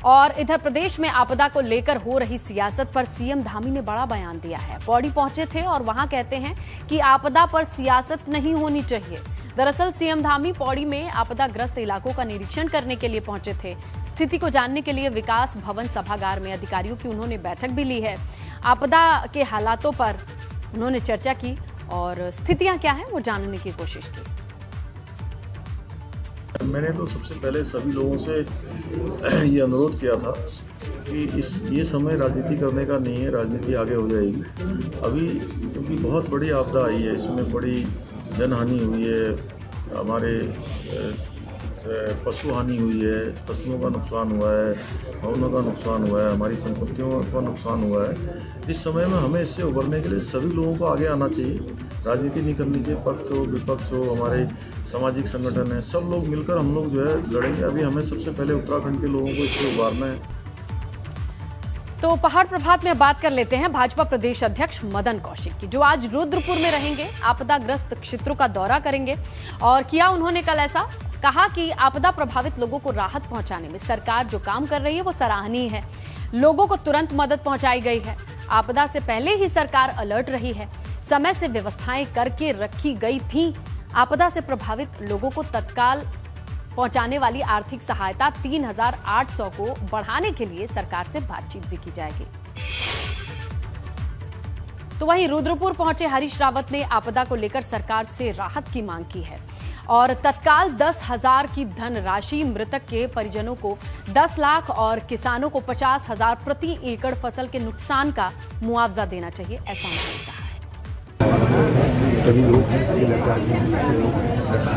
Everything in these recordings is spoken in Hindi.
और इधर प्रदेश में आपदा को लेकर हो रही सियासत पर सीएम धामी ने बड़ा बयान दिया है। पौड़ी पहुंचे थे और वहां कहते हैं कि आपदा पर सियासत नहीं होनी चाहिए। दरअसल सीएम धामी पौड़ी में आपदाग्रस्त इलाकों का निरीक्षण करने के लिए पहुंचे थे। स्थिति को जानने के लिए विकास भवन सभागार में अधिकारियों की उन्होंने बैठक भी ली है। आपदा के हालातों पर उन्होंने चर्चा की और स्थितियां क्या हैं वो जानने की कोशिश की। मैंने तो सबसे पहले सभी लोगों से ये अनुरोध किया था कि ये समय राजनीति करने का नहीं है, राजनीति आगे हो जाएगी। अभी क्योंकि बहुत बड़ी आपदा आई है, इसमें बड़ी जनहानि हुई है, हमारे पशु हानि हुई है, फसलों का नुकसान हुआ है, भवनों का नुकसान हुआ है, हमारी संपत्तियों का नुकसान हुआ है। इस समय में हमें इससे उभरने के लिए सभी लोगों को आगे आना चाहिए। राजनीति नहीं करनी चाहिए, पक्ष हो विपक्ष हो, हमारे सामाजिक संगठन है, सब लोग मिलकर हम लोग जो है लड़ेंगे। अभी हमें सबसे पहले उत्तराखंड के लोगों को इससे उभारना है। तो पहाड़ प्रभात में बात कर लेते हैं भाजपा प्रदेश अध्यक्ष मदन कौशिक की, जो आज रुद्रपुर में रहेंगे, आपदाग्रस्त क्षेत्रों का दौरा करेंगे। और किया उन्होंने कल ऐसा, कहा कि आपदा प्रभावित लोगों को राहत पहुंचाने में सरकार जो काम कर रही है वो सराहनीय है। लोगों को तुरंत मदद पहुंचाई गई है। आपदा से पहले ही सरकार अलर्ट रही है, समय से व्यवस्थाएं करके रखी गई थी। आपदा से प्रभावित लोगों को तत्काल पहुंचाने वाली आर्थिक सहायता 3,800 को बढ़ाने के लिए सरकार से बातचीत भी की जाएगी। तो वहीं रुद्रपुर पहुंचे हरीश रावत ने आपदा को लेकर सरकार से राहत की मांग की है और तत्काल 10,000 की धनराशि, मृतक के परिजनों को 10 लाख और किसानों को 50,000 प्रति एकड़ फसल के नुकसान का मुआवजा देना चाहिए, ऐसा उन्होंने कहा। सभी लोग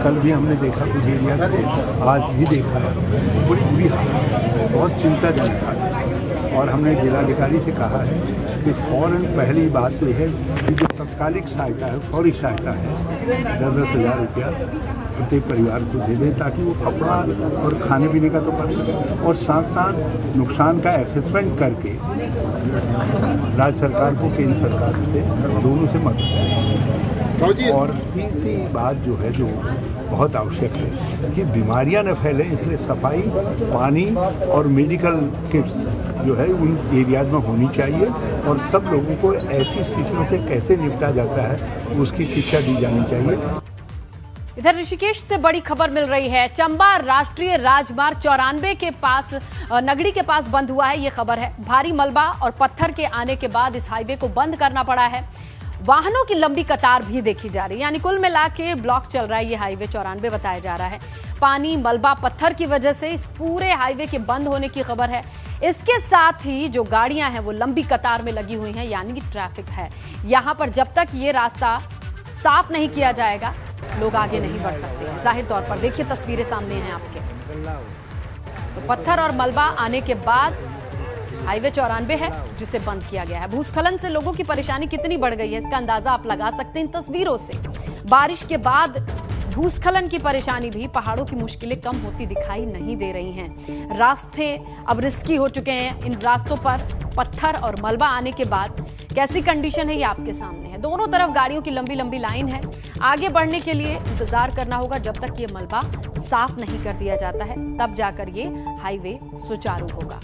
कल भी हमने देखा कुछ एरिया, आज भी देखा है, बड़ी बुरी हालत, बहुत चिंताजनक हालत। और हमने जिलाधिकारी से कहा है कि फौरन पहली बात तो यह है कि जो तत्कालिक सहायता है, फौरी सहायता है, 10,000 रुपया प्रत्येक परिवार को दे दें, ताकि वो कपड़ा और खाने पीने का तो कर सकें और साथ साथ नुकसान का असेसमेंट करके राज्य सरकार को केंद्र सरकार से दोनों से मदद। और तीसरी बात जो है, जो बहुत आवश्यक है कि बीमारियां न फैलें, इसलिए सफाई, पानी और मेडिकल किट्स जो है उन एरियाज में होनी चाहिए और सब लोगों को ऐसी स्थितियों से कैसे निपटा जाता है उसकी शिक्षा दी जानी चाहिए। इधर ऋषिकेश से बड़ी खबर मिल रही है। चंबा राष्ट्रीय राजमार्ग 94 के पास नगड़ी के पास बंद हुआ है, ये खबर है। भारी मलबा और पत्थर के आने के बाद इस हाईवे को बंद करना पड़ा है। वाहनों की लंबी कतार भी देखी जा रही है, यानी कुल मिला के ब्लॉक चल रहा है ये हाईवे 94 बताया जा रहा है। पानी, मलबा, पत्थर की वजह से इस पूरे हाईवे के बंद होने की खबर है। इसके साथ ही जो गाड़ियां हैं वो लंबी कतार में लगी हुई हैं, यानी कि ट्रैफिक है यहां पर। जब तक ये रास्ता साफ नहीं किया जाएगा लोग आगे नहीं बढ़ सकते हैं। जाहिर तौर पर देखिए तस्वीरें सामने हैं आपके। तो पत्थर और मलबा आने के बाद हाईवे 94 है जिसे बंद किया गया है। भूस्खलन से लोगों की परेशानी कितनी बढ़ गई है इसका अंदाजा आप लगा सकते हैं इन तस्वीरों से। बारिश के बाद भूस्खलन की परेशानी भी, पहाड़ों की मुश्किलें कम होती दिखाई नहीं दे रही हैं। रास्ते अब रिस्की हो चुके हैं। इन रास्तों पर पत्थर और मलबा आने के बाद कैसी कंडीशन है ये आपके सामने है। दोनों तरफ गाड़ियों की लंबी लंबी लाइन है। आगे बढ़ने के लिए इंतजार करना होगा जब तक ये मलबा साफ नहीं कर दिया जाता है, तब जाकर ये हाईवे सुचारू होगा।